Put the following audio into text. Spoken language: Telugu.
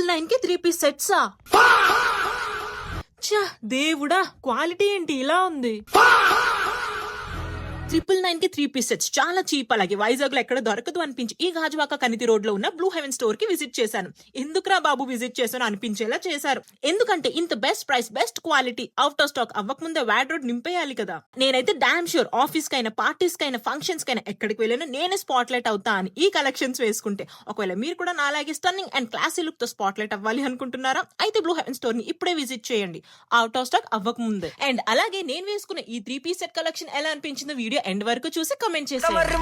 999 కి 3 పీస్ సెట్సా? ఛ, దేవుడా, క్వాలిటీ ఏంటి ఇలా ఉంది? 999 కి 3 పీస్ సెట్స్ చాలా చీప్. అలాగే వైజాగ్ లో ఎక్కడ దొరకదు అనిపించి ఈ గాజువాక కనితి రోడ్ లో ఉన్న బ్లూ హెవెన్ స్టోర్ కి విజిట్ చేశాను. ఎందుకురా బాబు విజిట్ చేశాను అనిపించేలా చేశారు. ఎందుకంటే ఇంత best price, best quality out of stock అవ్వకముందే వార్డ్రోబ్ నింపేయాలి కదా. నేనైతే డామ్ షూర్ ఆఫీస్ కైనా, పార్టీస్ కైనా, ఫంక్షన్స్ కైనా ఎక్కడికి వెళ్ళినా నేనే స్పాట్ లైట్ అవుతా అని ఈ కలెక్షన్స్ వేసుకుంటే. ఒకవేళ మీరు కూడా నాలాగే స్టన్నింగ్ అండ్ క్లాసీ లుక్ తో స్పాట్ లైట్ అవ్వాలి అనుకుంటున్నారా? అయితే బ్లూ హెవెన్ స్టోర్ ని ఇప్పుడే విజిట్ చేయండి, అవుట్ ఆఫ్ స్టాక్ అవ్వకముందే. అండ్ అలాగే నేను వేసుకున్న ఈ 3 పీస్ సెట్ కలెక్షన్ ఎలా అనిపించిందో వీడియో ఎండ్ వరకు చూసి కమెంట్ చేసేయండి.